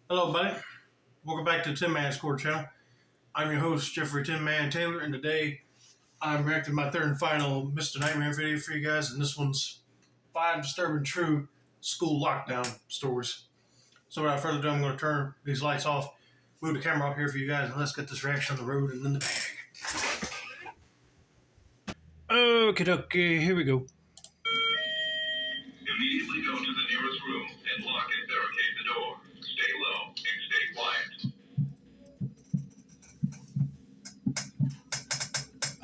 Hello, buddy. Welcome back to Tin Man Score Channel. I'm your host, Jeffrey Tin Man Taylor, and today I'm reacting my third and final Mr. Nightmare video for you guys, and this one's 5 Disturbing True School Lockdown Stories. So without further ado, I'm going to turn these lights off, move the camera up here for you guys, and let's get this reaction on the road and in the bag. Okie dokie, here we go. Immediately go to the nearest room and lock and barricade the door. Stay low and stay quiet.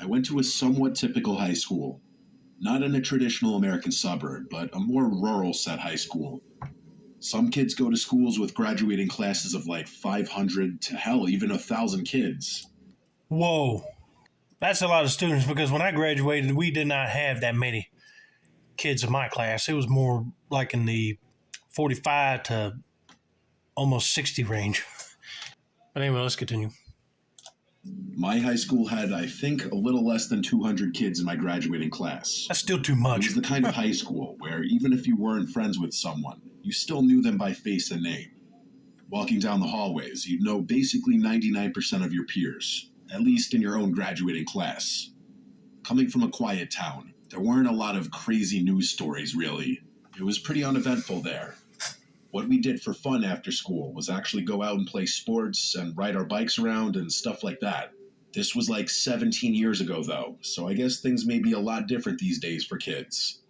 I went to a somewhat typical high school. Not in a traditional American suburb, but a more rural set high school. Some kids go to schools with graduating classes of like 500 to hell, even 1,000 kids. Whoa. That's a lot of students because when I graduated, we did not have that many kids in my class. It was more like in the 45 to almost 60 range. But anyway, let's continue. My high school had, I think, a little less than 200 kids in my graduating class. That's still too It much. was the kind of high school where even if you weren't friends with someone, you still knew them by face and name. Walking down the hallways, you'd know basically 99% of your peers, at least in your own graduating class. Coming from a quiet town, there weren't a lot of crazy news stories, really. It was pretty uneventful there. What we did for fun after school was actually go out and play sports and ride our bikes around and stuff like that. This was like 17 years ago, though, so I guess things may be a lot different these days for kids.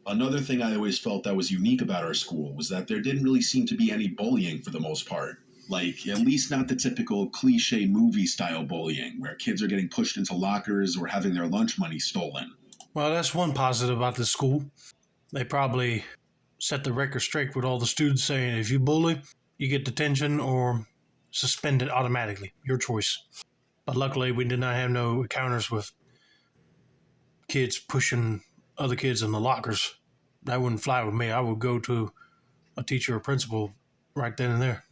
Another thing I always felt that was unique about our school was that there didn't really seem to be any bullying for the most part. Like, at least not the typical cliche movie-style bullying, where kids are getting pushed into lockers or having their lunch money stolen. Well, that's one positive about this school. They probably set the record straight with all the students saying if you bully, you get detention or suspended automatically. Your choice. But luckily, we did not have no encounters with kids pushing other kids in the lockers. That wouldn't fly with me. I would go to a teacher or principal right then and there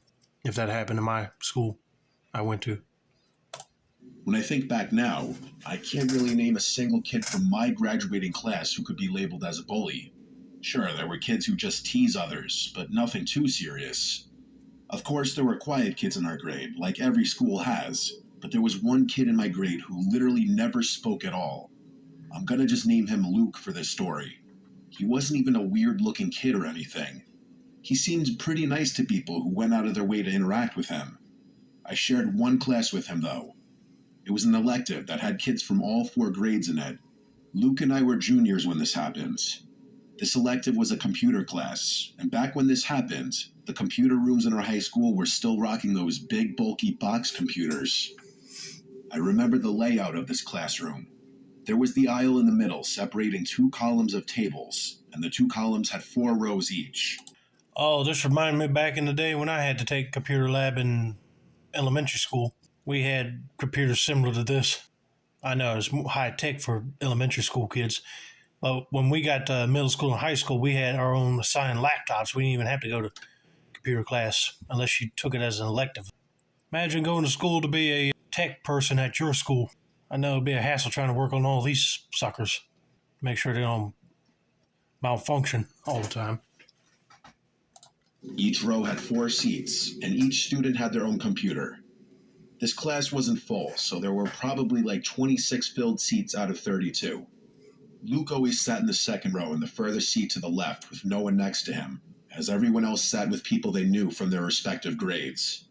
if that happened in my school I went to. When I think back now, I can't really name a single kid from my graduating class who could be labeled as a bully. Sure, there were kids who just tease others, but nothing too serious. Of course, there were quiet kids in our grade, like every school has, but there was one kid in my grade who literally never spoke at all. I'm gonna just name him Luke for this story. He wasn't even a weird-looking kid or anything. He seemed pretty nice to people who went out of their way to interact with him. I shared one class with him, though. It was an elective that had kids from all 4 grades in it. Luke and I were juniors when this happened. This elective was a computer class, and back when this happened, the computer rooms in our high school were still rocking those big, bulky box computers. I remember the layout of this classroom. There was the aisle in the middle separating 2 columns of tables, and the 2 columns had 4 rows each. Oh, this reminded me back in the day when I had to take computer lab in elementary school. We had computers similar to this. I know it's high tech for elementary school kids. But when we got to middle school and high school, we had our own assigned laptops. We didn't even have to go to computer class unless you took it as an elective. Imagine going to school to be a tech person at your school. I know it'd be a hassle trying to work on all these suckers. Make sure they don't malfunction all the time. Each row had 4 seats, and each student had their own computer. This class wasn't full, so there were probably like 26 filled seats out of 32. Luke always sat in the second row in the furthest seat to the left with no one next to him, as everyone else sat with people they knew from their respective grades.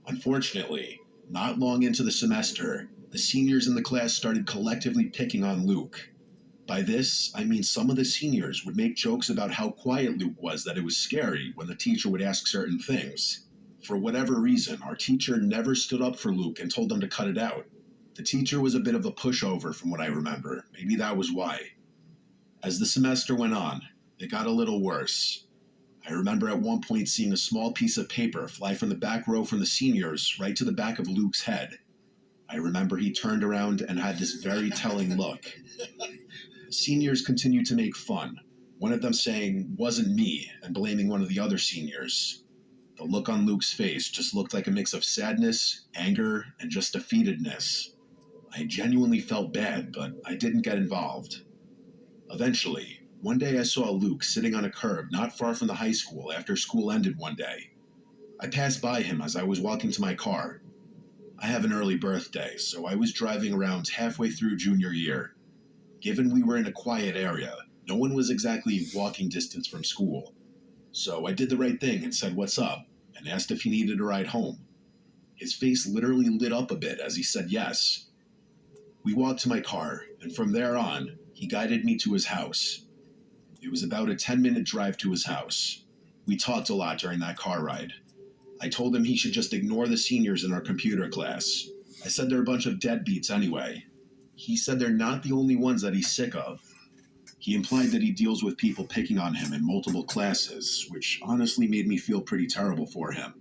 Unfortunately, not long into the semester, the seniors in the class started collectively picking on Luke. By this, I mean some of the seniors would make jokes about how quiet Luke was that it was scary when the teacher would ask certain things. For whatever reason, our teacher never stood up for Luke and told him to cut it out. The teacher was a bit of a pushover from what I remember. Maybe that was why. As the semester went on, it got a little worse. I remember at one point seeing a small piece of paper fly from the back row from the seniors right to the back of Luke's head. I remember he turned around and had this very telling look. Seniors continued to make fun, one of them saying, "Wasn't me," and blaming one of the other seniors. The look on Luke's face just looked like a mix of sadness, anger, and just defeatedness. I genuinely felt bad, but I didn't get involved. Eventually, one day I saw Luke sitting on a curb not far from the high school after school ended one day. I passed by him as I was walking to my car. I have an early birthday, so I was driving around halfway through junior year. Given we were in a quiet area, no one was exactly walking distance from school. So I did the right thing and said, "What's up?" and asked if he needed a ride home. His face literally lit up a bit as he said yes. We walked to my car, and from there on, he guided me to his house. It was about a 10-minute drive to his house. We talked a lot during that car ride. I told him he should just ignore the seniors in our computer class. I said they're a bunch of deadbeats anyway. He said they're not the only ones that he's sick of. He implied that he deals with people picking on him in multiple classes, which honestly made me feel pretty terrible for him.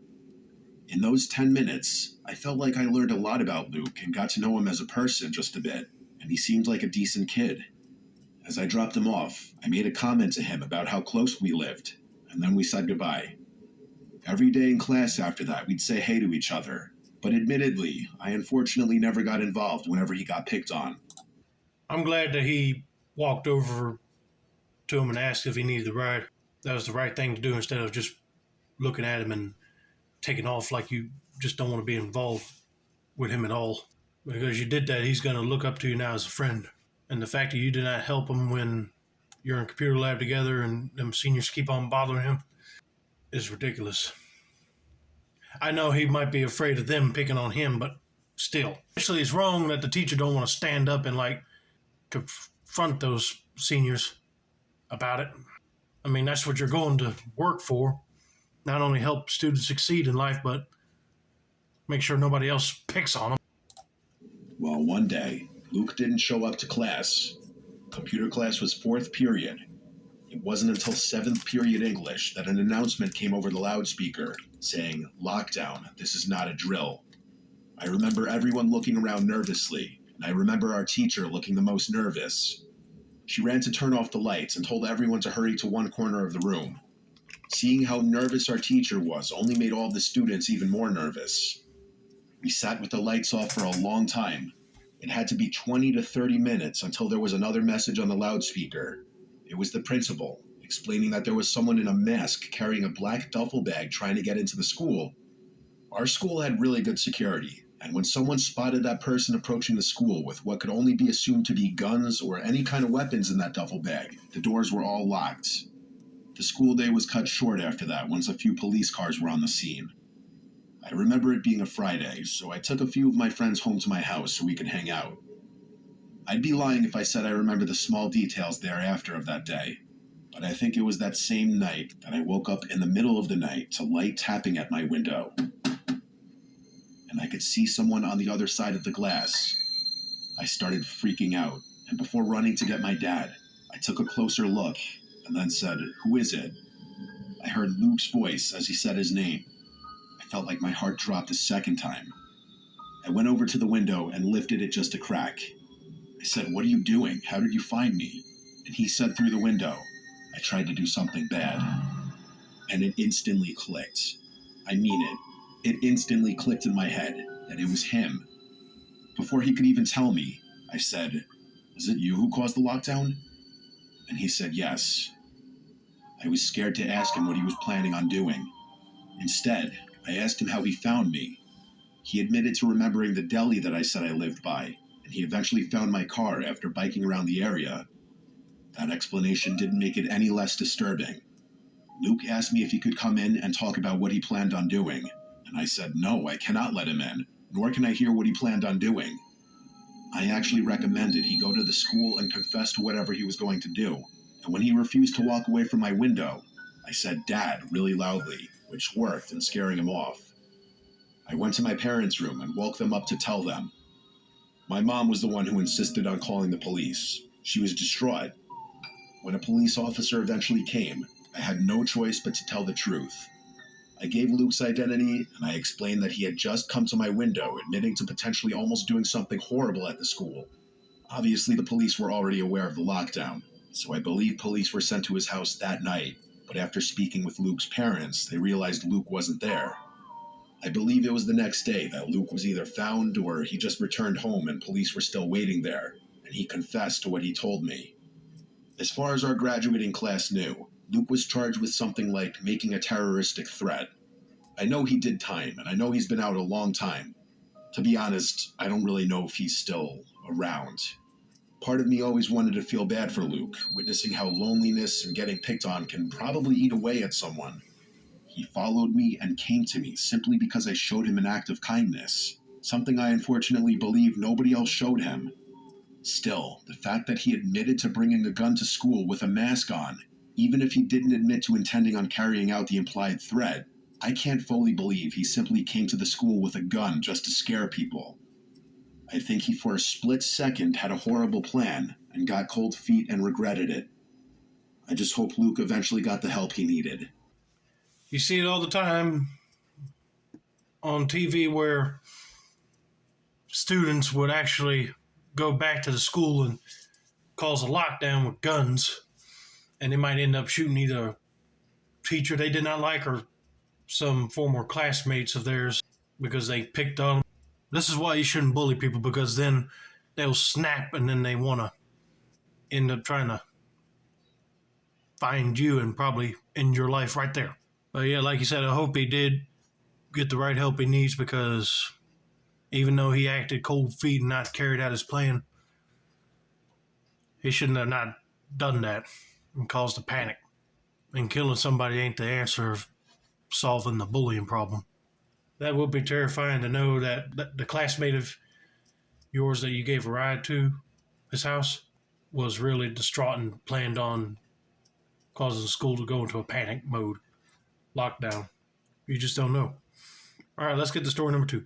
In those 10 minutes, I felt like I learned a lot about Luke and got to know him as a person just a bit, and he seemed like a decent kid. As I dropped him off, I made a comment to him about how close we lived, and then we said goodbye. Every day in class after that, we'd say hey to each other, but admittedly, I unfortunately never got involved whenever he got picked on. I'm glad that he walked over to him and asked if he needed the ride. That was the right thing to do instead of just looking at him and taking off like you just don't want to be involved with him at all. Because you did that, he's going to look up to you now as a friend. And the fact that you did not help him when you're in computer lab together and them seniors keep on bothering him is ridiculous. I know he might be afraid of them picking on him, but still. Actually, it's wrong that the teacher don't want to stand up and confront those seniors about it. I mean, that's what you're going to work for. Not only help students succeed in life, but make sure nobody else picks on them. Well, one day, Luke didn't show up to class. Computer class was fourth period. It wasn't until seventh period English that an announcement came over the loudspeaker saying, "Lockdown, this is not a drill." I remember everyone looking around nervously, and I remember our teacher looking the most nervous. She ran to turn off the lights and told everyone to hurry to one corner of the room. Seeing how nervous our teacher was only made all the students even more nervous. We sat with the lights off for a long time. It had to be 20 to 30 minutes until there was another message on the loudspeaker. It was the principal, explaining that there was someone in a mask carrying a black duffel bag trying to get into the school. Our school had really good security, and when someone spotted that person approaching the school with what could only be assumed to be guns or any kind of weapons in that duffel bag, the doors were all locked. The school day was cut short after that once a few police cars were on the scene. I remember it being a Friday, so I took a few of my friends home to my house so we could hang out. I'd be lying if I said I remember the small details thereafter of that day, but I think it was that same night that I woke up in the middle of the night to light tapping at my window. And I could see someone on the other side of the glass. I started freaking out, and before running to get my dad, I took a closer look and then said, "Who is it?" I heard Luke's voice as he said his name. I felt like my heart dropped a second time. I went over to the window and lifted it just a crack. I said, "What are you doing? How did you find me?" And he said through the window, "I tried to do something bad." And it instantly clicked. I mean it. It instantly clicked in my head that it was him. Before he could even tell me, I said, "Was it you who caused the lockdown?" And he said yes. I was scared to ask him what he was planning on doing. Instead, I asked him how he found me. He admitted to remembering the deli that I said I lived by, and he eventually found my car after biking around the area. That explanation didn't make it any less disturbing. Luke asked me if he could come in and talk about what he planned on doing, and I said no, I cannot let him in, nor can I hear what he planned on doing. I actually recommended he go to the school and confess to whatever he was going to do, and when he refused to walk away from my window, I said "Dad" really loudly, which worked in scaring him off. I went to my parents' room and woke them up to tell them. My mom was the one who insisted on calling the police. She was distraught. When a police officer eventually came, I had no choice but to tell the truth. I gave Luke's identity, and I explained that he had just come to my window, admitting to potentially almost doing something horrible at the school. Obviously, the police were already aware of the lockdown, so I believe police were sent to his house that night, but after speaking with Luke's parents, they realized Luke wasn't there. I believe it was the next day that Luke was either found or he just returned home and police were still waiting there, and he confessed to what he told me. As far as our graduating class knew, Luke was charged with something like making a terroristic threat. I know he did time, and I know he's been out a long time. To be honest, I don't really know if he's still around. Part of me always wanted to feel bad for Luke, witnessing how loneliness and getting picked on can probably eat away at someone. He followed me and came to me simply because I showed him an act of kindness, something I unfortunately believe nobody else showed him. Still, the fact that he admitted to bringing a gun to school with a mask on, even if he didn't admit to intending on carrying out the implied threat, I can't fully believe he simply came to the school with a gun just to scare people. I think he for a split second had a horrible plan and got cold feet and regretted it. I just hope Luke eventually got the help he needed. You see it all the time on TV where students would actually go back to the school and cause a lockdown with guns, and they might end up shooting either a teacher they did not like or some former classmates of theirs because they picked on them. This is why you shouldn't bully people, because then they'll snap and then they want to end up trying to find you and probably end your life right there. But yeah, like you said, I hope he did get the right help he needs, because even though he acted cold feet and not carried out his plan, he shouldn't have not done that and caused a panic. And killing somebody ain't the answer of solving the bullying problem. That would be terrifying to know that the classmate of yours that you gave a ride to his house was really distraught and planned on causing the school to go into a panic mode, lockdown. You just don't know. All right, let's get to story number 2.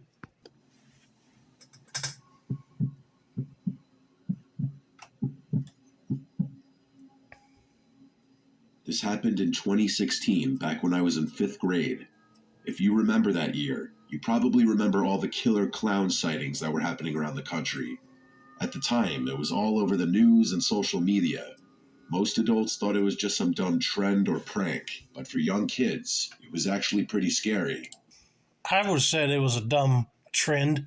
This happened in 2016, back when I was in 5th grade. If you remember that year, you probably remember all the killer clown sightings that were happening around the country. At the time, it was all over the news and social media. Most adults thought it was just some dumb trend or prank, but for young kids, it was actually pretty scary. I would have said it was a dumb trend.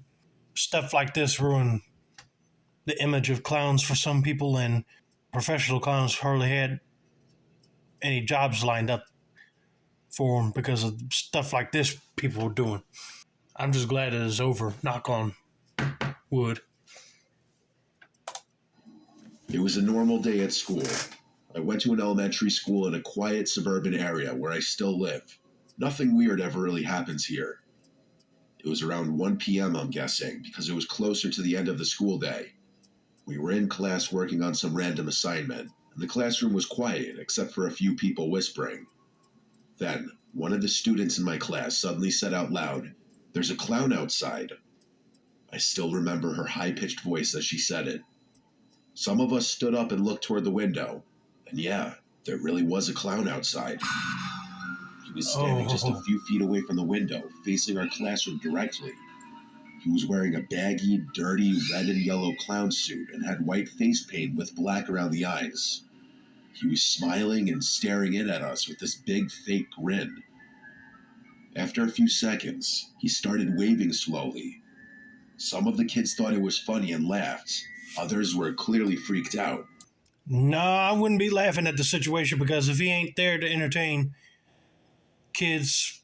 Stuff like this ruined the image of clowns for some people, and professional clowns hardly had any jobs lined up for them because of stuff like this people were doing. I'm just glad it is over. Knock on wood. It was a normal day at school. I went to an elementary school in a quiet suburban area where I still live. Nothing weird ever really happens here. It was around 1 p.m., I'm guessing, because it was closer to the end of the school day. We were in class working on some random assignment, and the classroom was quiet except for a few people whispering. Then, one of the students in my class suddenly said out loud, "There's a clown outside." I still remember her high-pitched voice as she said it. Some of us stood up and looked toward the window, and yeah, there really was a clown outside. He was standing just a few feet away from the window, facing our classroom directly. He was wearing a baggy, dirty red and yellow clown suit and had white face paint with black around the eyes. He was smiling and staring in at us with this big fake grin. After a few seconds, he started waving slowly. Some of the kids thought it was funny and laughed. Others were clearly freaked out. No, I wouldn't be laughing at the situation, because if he ain't there to entertain kids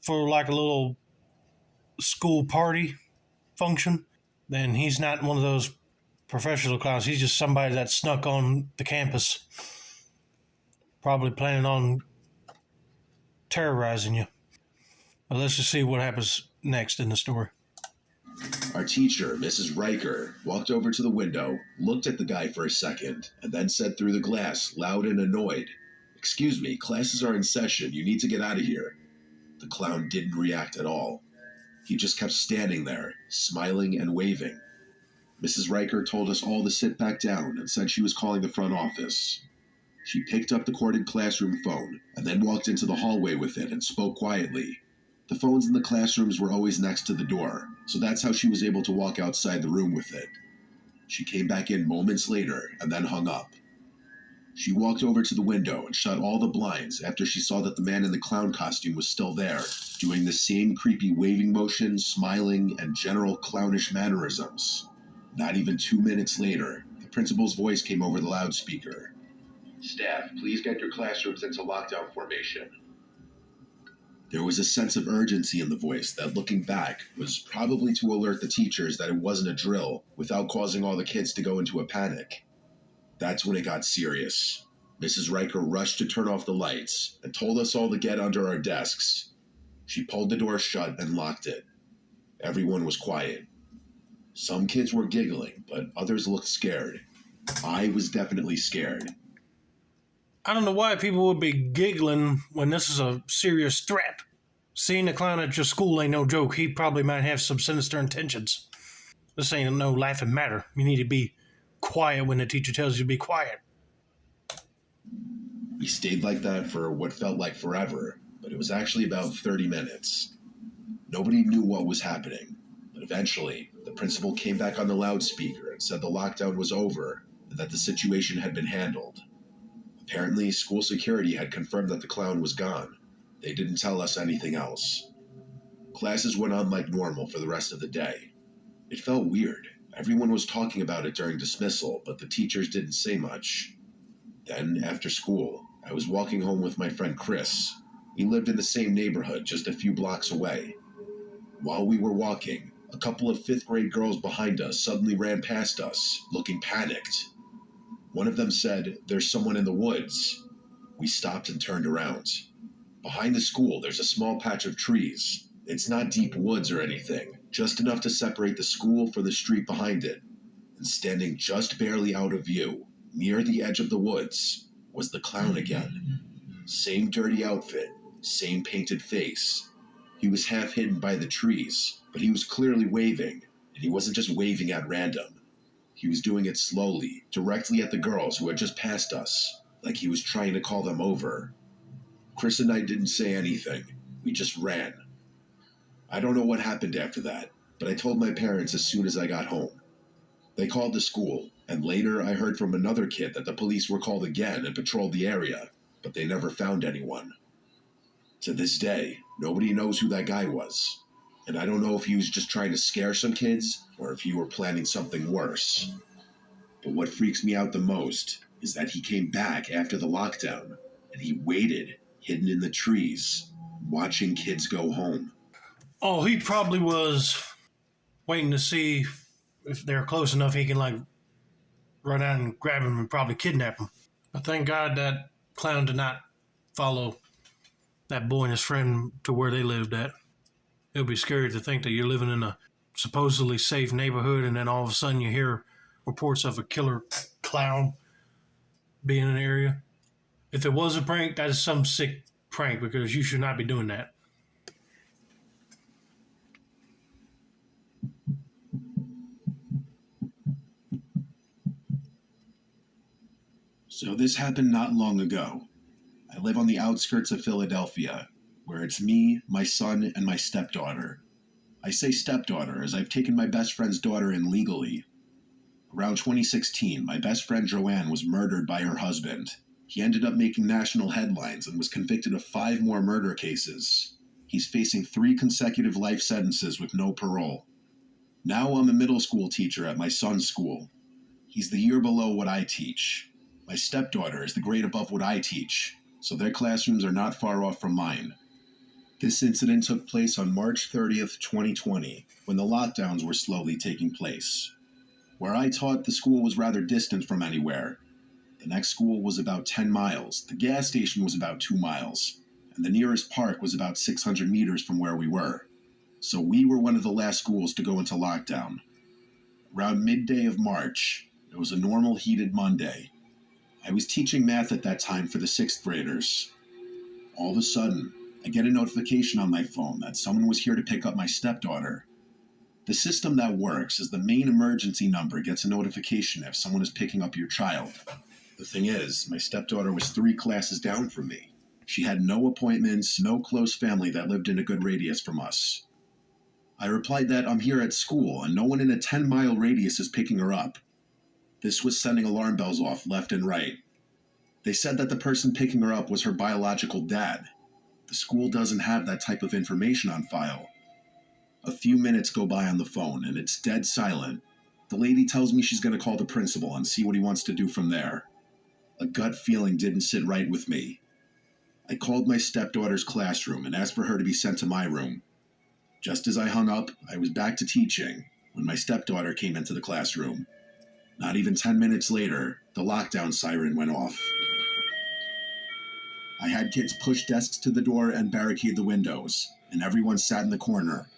for like a little school party function, then he's not one of those professional clowns. He's just somebody that snuck on the campus, probably planning on terrorizing you. But let's just see what happens next in the story. Our teacher, Mrs. Riker, walked over to the window, looked at the guy for a second, and then said through the glass, loud and annoyed, "Excuse me, classes are in session. You need to get out of here." The clown didn't react at all. He just kept standing there, smiling and waving. Mrs. Riker told us all to sit back down and said she was calling the front office. She picked up the corded classroom phone and then walked into the hallway with it and spoke quietly. The phones in the classrooms were always next to the door, so that's how she was able to walk outside the room with it. She came back in moments later and then hung up. She walked over to the window and shut all the blinds after she saw that the man in the clown costume was still there, doing the same creepy waving motion, smiling, and general clownish mannerisms. Not even 2 minutes later, the principal's voice came over the loudspeaker. "Staff, please get your classrooms into lockdown formation." There was a sense of urgency in the voice that, looking back, was probably to alert the teachers that it wasn't a drill without causing all the kids to go into a panic. That's when it got serious. Mrs. Riker rushed to turn off the lights and told us all to get under our desks. She pulled the door shut and locked it. Everyone was quiet. Some kids were giggling, but others looked scared. I was definitely scared. I don't know why people would be giggling when this is a serious threat. Seeing a clown at your school ain't no joke. He probably might have some sinister intentions. This ain't no laughing matter. You need to be quiet when the teacher tells you to be quiet. We stayed like that for what felt like forever, but it was actually about 30 minutes. Nobody knew what was happening, but eventually, the principal came back on the loudspeaker and said the lockdown was over and that the situation had been handled. Apparently, school security had confirmed that the clown was gone. They didn't tell us anything else. Classes went on like normal for the rest of the day. It felt weird. Everyone was talking about it during dismissal, but the teachers didn't say much. Then, after school, I was walking home with my friend Chris. We lived in the same neighborhood, just a few blocks away. While we were walking, a couple of fifth-grade girls behind us suddenly ran past us, looking panicked. One of them said, "There's someone in the woods." We stopped and turned around. Behind the school, there's a small patch of trees. It's not deep woods or anything, just enough to separate the school from the street behind it. And standing just barely out of view, near the edge of the woods, was the clown again. Same dirty outfit, same painted face. He was half hidden by the trees, but he was clearly waving, and he wasn't just waving at random. He was doing it slowly, directly at the girls who had just passed us, like he was trying to call them over. Chris and I didn't say anything. We just ran. I don't know what happened after that, but I told my parents as soon as I got home. They called the school, and later I heard from another kid that the police were called again and patrolled the area, but they never found anyone. To this day, nobody knows who that guy was, and I don't know if he was just trying to scare some kids or if he were planning something worse. But what freaks me out the most is that he came back after the lockdown, and he waited, hidden in the trees, watching kids go home. Oh, he probably was waiting to see if they're close enough he can, like, run out and grab him and probably kidnap him. But thank God that clown did not follow that boy and his friend to where they lived at. It would be scary to think that you're living in a supposedly safe neighborhood and then all of a sudden you hear reports of a killer clown being in an area. If it was a prank, that is some sick prank because you should not be doing that. So this happened not long ago. I live on the outskirts of Philadelphia, where it's me, my son, and my stepdaughter. I say stepdaughter as I've taken my best friend's daughter in legally. Around 2016, my best friend Joanne was murdered by her husband. He ended up making national headlines and was convicted of 5 more murder cases. He's facing 3 consecutive life sentences with no parole. Now I'm a middle school teacher at my son's school. He's the year below what I teach. My stepdaughter is the grade above what I teach, so their classrooms are not far off from mine. This incident took place on March 30th, 2020, when the lockdowns were slowly taking place. Where I taught, the school was rather distant from anywhere. The next school was about 10 miles, the gas station was about 2 miles, and the nearest park was about 600 meters from where we were. So we were one of the last schools to go into lockdown. Around midday of March, it was a normal heated Monday. I was teaching math at that time for the 6th graders. All of a sudden, I get a notification on my phone that someone was here to pick up my stepdaughter. The system that works is the main emergency number gets a notification if someone is picking up your child. The thing is, my stepdaughter was 3 classes down from me. She had no appointments, no close family that lived in a good radius from us. I replied that I'm here at school and no one in a 10-mile radius is picking her up. This was sending alarm bells off left and right. They said that the person picking her up was her biological dad. The school doesn't have that type of information on file. A few minutes go by on the phone and it's dead silent. The lady tells me she's going to call the principal and see what he wants to do from there. A gut feeling didn't sit right with me. I called my stepdaughter's classroom and asked for her to be sent to my room. Just as I hung up, I was back to teaching when my stepdaughter came into the classroom. Not even 10 minutes later, the lockdown siren went off. I had kids push desks to the door and barricade the windows, and everyone sat in the corner.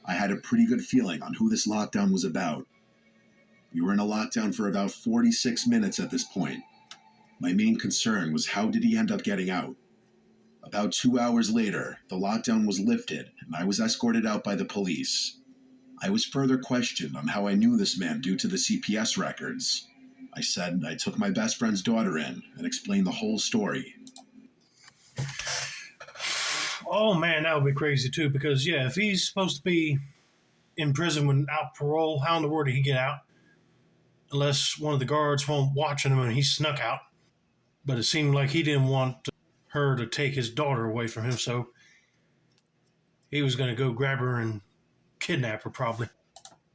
I had a pretty good feeling on who this lockdown was about. We were in a lockdown for about 46 minutes at this point. My main concern was how did he end up getting out? About 2 hours later, the lockdown was lifted, and I was escorted out by the police. I was further questioned on how I knew this man due to the CPS records. I said I took my best friend's daughter in and explained the whole story. Oh man, that would be crazy too. Because yeah, if he's supposed to be in prison without parole, how in the world did he get out? Unless one of the guards were watching him and he snuck out. But it seemed like he didn't want her to take his daughter away from him, so he was going to go grab her and kidnap her, probably.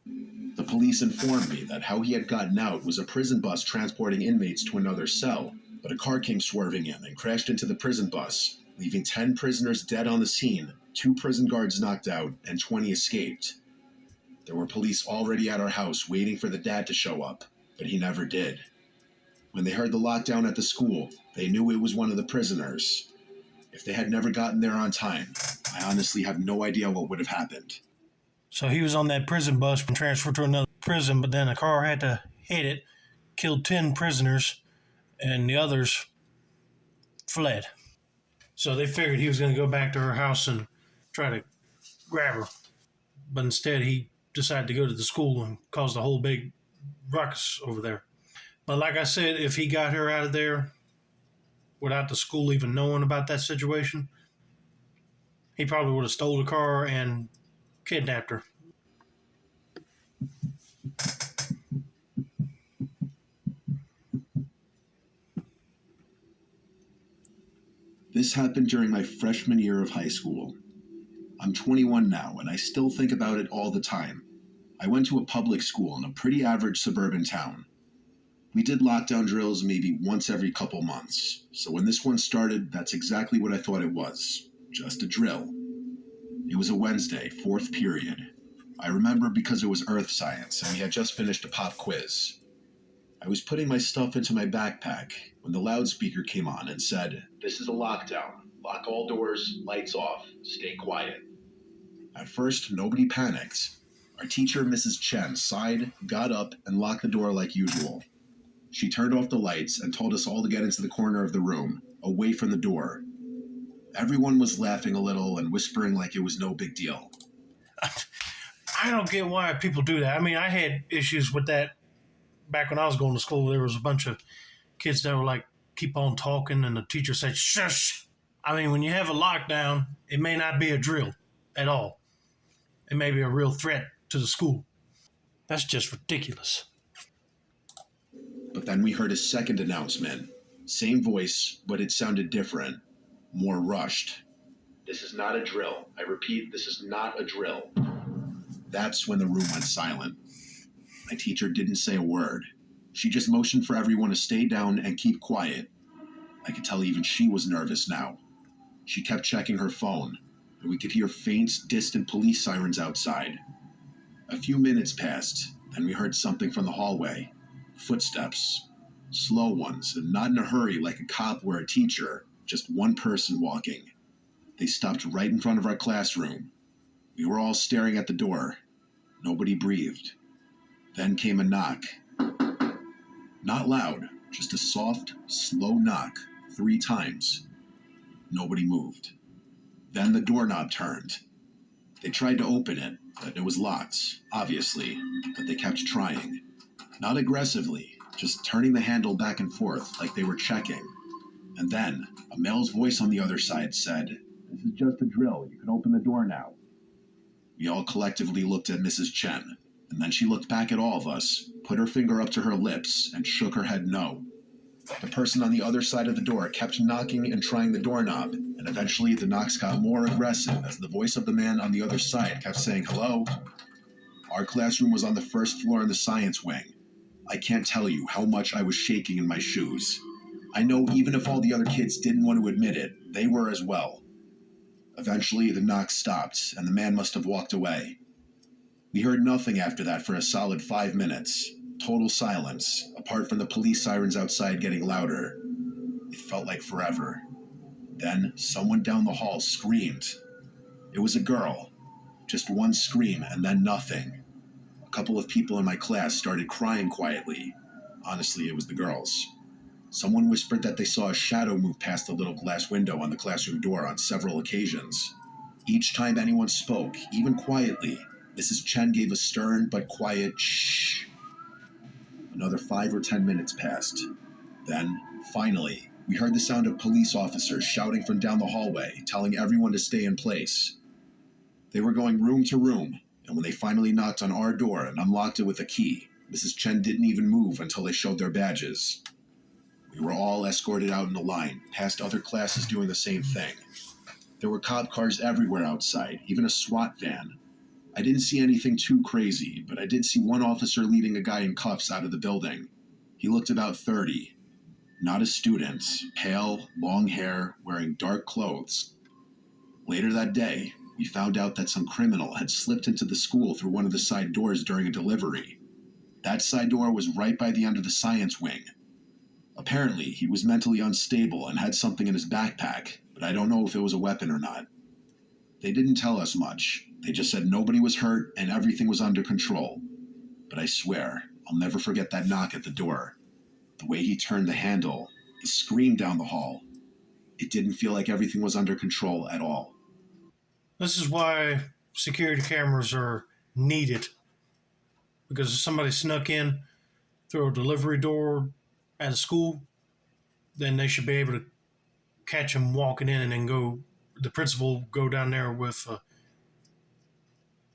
The police informed me that how he had gotten out was a prison bus transporting inmates to another cell, but a car came swerving in and crashed into the prison bus, leaving 10 prisoners dead on the scene, 2 prison guards knocked out, and 20 escaped. There were police already at our house waiting for the dad to show up, but he never did. When they heard the lockdown at the school, they knew it was one of the prisoners. If they had never gotten there on time, I honestly have no idea what would have happened. So he was on that prison bus and transferred to another prison, but then a car had to hit it, killed 10 prisoners, and the others fled. So they figured he was going to go back to her house and try to grab her. But instead, he decided to go to the school and caused a whole big ruckus over there. But like I said, if he got her out of there without the school even knowing about that situation, he probably would have stole the car and kidnapped her. This happened during my freshman year of high school. I'm 21 now, and I still think about it all the time. I went to a public school in a pretty average suburban town. We did lockdown drills maybe once every couple months, so when this one started, that's exactly what I thought it was. Just a drill. It was a Wednesday, 4th period. I remember because it was earth science, and we had just finished a pop quiz. I was putting my stuff into my backpack when the loudspeaker came on and said, "This is a lockdown. Lock all doors, lights off, stay quiet." At first, nobody panicked. Our teacher, Mrs. Chen, sighed, got up, and locked the door like usual. She turned off the lights and told us all to get into the corner of the room, away from the door. Everyone was laughing a little and whispering like it was no big deal. I don't get why people do that. I mean, I had issues with that back when I was going to school. There was a bunch of kids that were like, keep on talking, and the teacher said, shush. I mean, when you have a lockdown, it may not be a drill at all. It may be a real threat to the school. That's just ridiculous. But then we heard a second announcement. Same voice, but it sounded different. More rushed. "This is not a drill. I repeat, this is not a drill." That's when the room went silent. My teacher didn't say a word. She just motioned for everyone to stay down and keep quiet. I could tell even she was nervous now. She kept checking her phone, and we could hear faint, distant police sirens outside. A few minutes passed, then we heard something from the hallway. Footsteps. Slow ones, and not in a hurry like a cop or a teacher, just one person walking. They stopped right in front of our classroom. We were all staring at the door. Nobody breathed. Then came a knock. Not loud, just a soft, slow knock, 3 times. Nobody moved. Then the doorknob turned. They tried to open it, but it was locked, obviously, but they kept trying. Not aggressively, just turning the handle back and forth like they were checking. And then, a male's voice on the other side said, "This is just a drill. You can open the door now." We all collectively looked at Mrs. Chen, and then she looked back at all of us, put her finger up to her lips, and shook her head no. The person on the other side of the door kept knocking and trying the doorknob, and eventually the knocks got more aggressive as the voice of the man on the other side kept saying hello. Our classroom was on the first floor in the science wing. I can't tell you how much I was shaking in my shoes. I know even if all the other kids didn't want to admit it, they were as well. Eventually, the knock stopped, and the man must have walked away. We heard nothing after that for a solid 5 minutes. Total silence, apart from the police sirens outside getting louder. It felt like forever. Then, someone down the hall screamed. It was a girl. Just one scream, and then nothing. A couple of people in my class started crying quietly. Honestly, it was the girls. Someone whispered that they saw a shadow move past the little glass window on the classroom door on several occasions. Each time anyone spoke, even quietly, Mrs. Chen gave a stern but quiet shh. Another 5 or 10 minutes passed. Then, finally, we heard the sound of police officers shouting from down the hallway, telling everyone to stay in place. They were going room to room, and when they finally knocked on our door and unlocked it with a key, Mrs. Chen didn't even move until they showed their badges. We were all escorted out in a line, past other classes doing the same thing. There were cop cars everywhere outside, even a SWAT van. I didn't see anything too crazy, but I did see one officer leading a guy in cuffs out of the building. He looked about 30. Not a student, pale, long hair, wearing dark clothes. Later that day, we found out that some criminal had slipped into the school through one of the side doors during a delivery. That side door was right by the end of the science wing. Apparently, he was mentally unstable and had something in his backpack, but I don't know if it was a weapon or not. They didn't tell us much. They just said nobody was hurt and everything was under control. But I swear, I'll never forget that knock at the door. The way he turned the handle, the scream down the hall. It didn't feel like everything was under control at all. This is why security cameras are needed. Because if somebody snuck in through a delivery door at a school, then they should be able to catch them walking in and then the principal go down there with a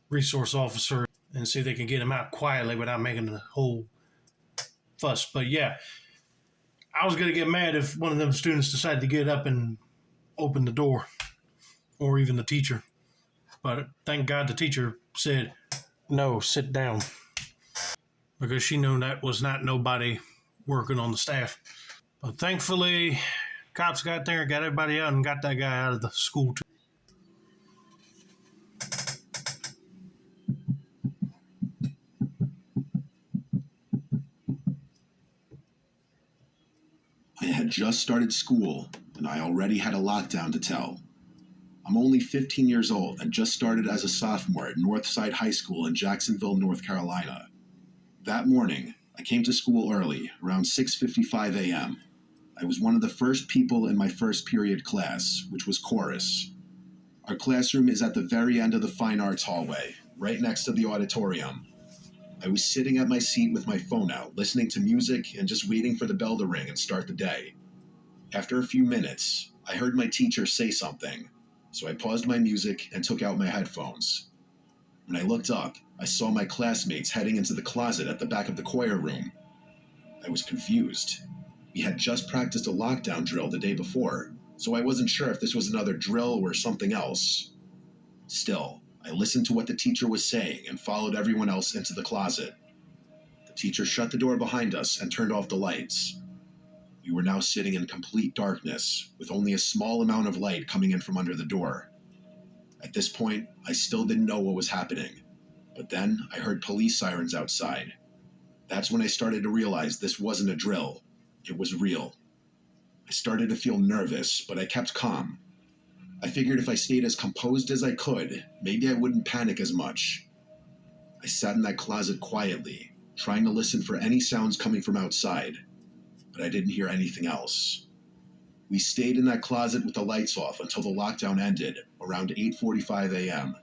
resource officer and see if they can get him out quietly without making a whole fuss. But yeah, I was going to get mad if one of them students decided to get up and open the door, or even the teacher. But thank God the teacher said, no, sit down. Because she knew that was not nobody working on the staff. But thankfully, cops got there, got everybody out, and got that guy out of the school too. I had just started school, and I already had a lockdown to tell. I'm only 15 years old and just started as a sophomore at Northside High School in Jacksonville, North Carolina. That morning, I came to school early, around 6:55 a.m. I was one of the first people in my first period class, which was chorus. Our classroom is at the very end of the fine arts hallway, right next to the auditorium. I was sitting at my seat with my phone out, listening to music and just waiting for the bell to ring and start the day. After a few minutes, I heard my teacher say something, so I paused my music and took out my headphones. When I looked up, I saw my classmates heading into the closet at the back of the choir room. I was confused. We had just practiced a lockdown drill the day before, so I wasn't sure if this was another drill or something else. Still, I listened to what the teacher was saying and followed everyone else into the closet. The teacher shut the door behind us and turned off the lights. We were now sitting in complete darkness, with only a small amount of light coming in from under the door. At this point, I still didn't know what was happening, but then I heard police sirens outside. That's when I started to realize this wasn't a drill. It was real. I started to feel nervous, but I kept calm. I figured if I stayed as composed as I could, maybe I wouldn't panic as much. I sat in that closet quietly, trying to listen for any sounds coming from outside, but I didn't hear anything else. We stayed in that closet with the lights off until the lockdown ended, around 8:45 a.m.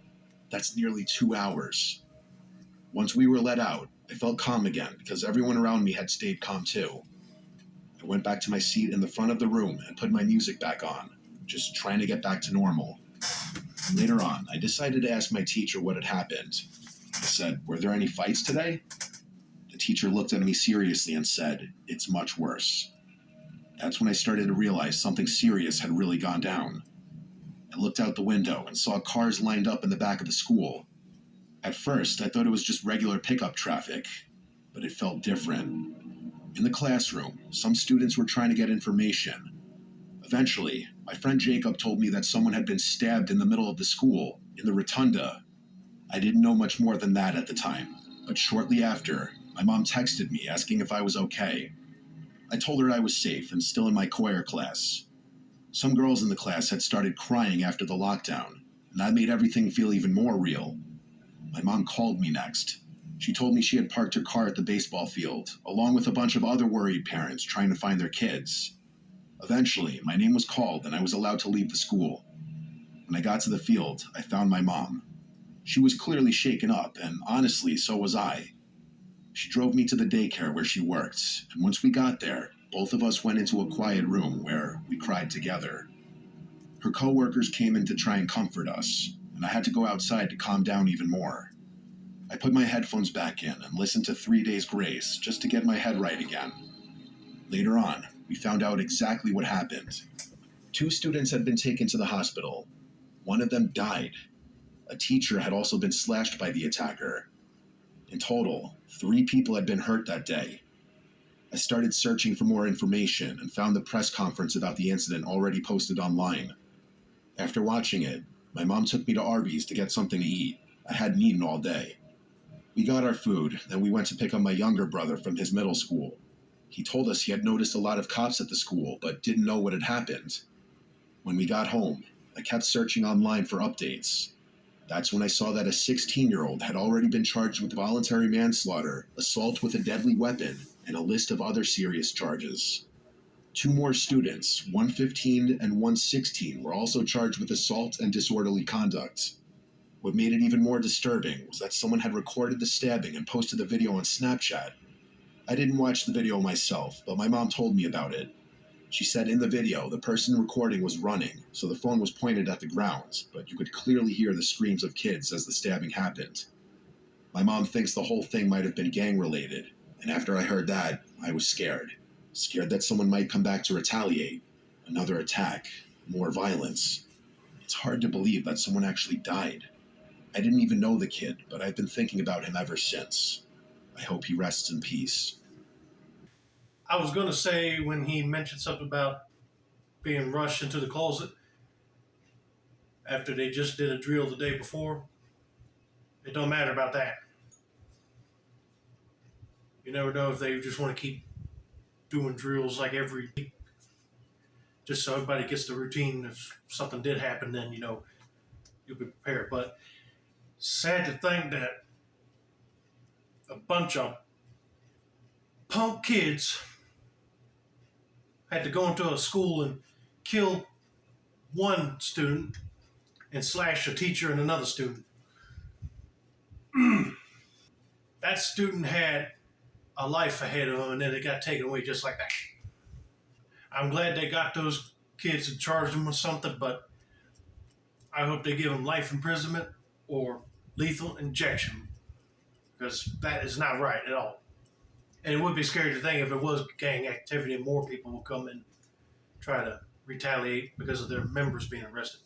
That's nearly 2 hours. Once we were let out, I felt calm again because everyone around me had stayed calm too. I went back to my seat in the front of the room and put my music back on, just trying to get back to normal. Later on, I decided to ask my teacher what had happened. I said, "Were there any fights today?" The teacher looked at me seriously and said, "It's much worse." That's when I started to realize something serious had really gone down. I looked out the window and saw cars lined up in the back of the school. At first, I thought it was just regular pickup traffic, but it felt different. In the classroom, some students were trying to get information. Eventually, my friend Jacob told me that someone had been stabbed in the middle of the school, in the rotunda. I didn't know much more than that at the time, but shortly after, my mom texted me asking if I was okay. I told her I was safe and still in my choir class. Some girls in the class had started crying after the lockdown, and that made everything feel even more real. My mom called me next. She told me she had parked her car at the baseball field, along with a bunch of other worried parents trying to find their kids. Eventually, my name was called and I was allowed to leave the school. When I got to the field, I found my mom. She was clearly shaken up, and honestly, so was I. She drove me to the daycare where she worked, and once we got there, both of us went into a quiet room where we cried together. Her coworkers came in to try and comfort us, and I had to go outside to calm down even more. I put my headphones back in and listened to 3 Days Grace just to get my head right again. Later on, we found out exactly what happened. 2 students had been taken to the hospital. One of them died. A teacher had also been slashed by the attacker. In total, 3 people had been hurt that day. I started searching for more information and found the press conference about the incident already posted online. After watching it, my mom took me to Arby's to get something to eat. I hadn't eaten all day. We got our food, then we went to pick up my younger brother from his middle school. He told us he had noticed a lot of cops at the school, but didn't know what had happened. When we got home, I kept searching online for updates. That's when I saw that a 16-year-old had already been charged with voluntary manslaughter, assault with a deadly weapon, and a list of other serious charges. 2 more students, one 15 and one 16, were also charged with assault and disorderly conduct. What made it even more disturbing was that someone had recorded the stabbing and posted the video on Snapchat. I didn't watch the video myself, but my mom told me about it. She said in the video, the person recording was running, so the phone was pointed at the ground, but you could clearly hear the screams of kids as the stabbing happened. My mom thinks the whole thing might have been gang-related, and after I heard that, I was scared. Scared that someone might come back to retaliate. Another attack. More violence. It's hard to believe that someone actually died. I didn't even know the kid, but I've been thinking about him ever since. I hope he rests in peace. I was going to say when he mentioned something about being rushed into the closet after they just did a drill the day before, it don't matter about that. You never know if they just want to keep doing drills like every week, just so everybody gets the routine. If something did happen, then you'll be prepared. But sad to think that a bunch of punk kids had to go into a school and kill one student and slash a teacher and another student. That student had a life ahead of him, and then it got taken away just like that. I'm glad they got those kids and charged them with something, but I hope they give them life imprisonment or lethal injection, because that is not right at all. And it would be scary to think if it was gang activity and more people would come and try to retaliate because of their members being arrested.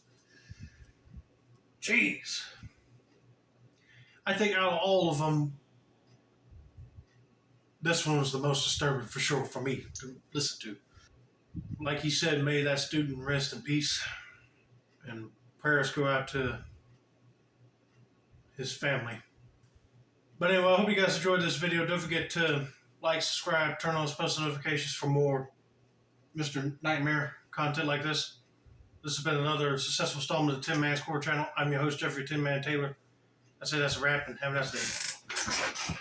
Jeez. I think out of all of them, this one was the most disturbing for sure for me to listen to. Like he said, may that student rest in peace, and prayers go out to his family. But anyway, I hope you guys enjoyed this video. Don't forget to like, subscribe, turn on post notifications for more Mr. Nightmare content like this. This has been another successful installment of the Tin Man Score channel. I'm your host, Jeffrey Tin Man Taylor. I say that's a wrap, and have a nice day.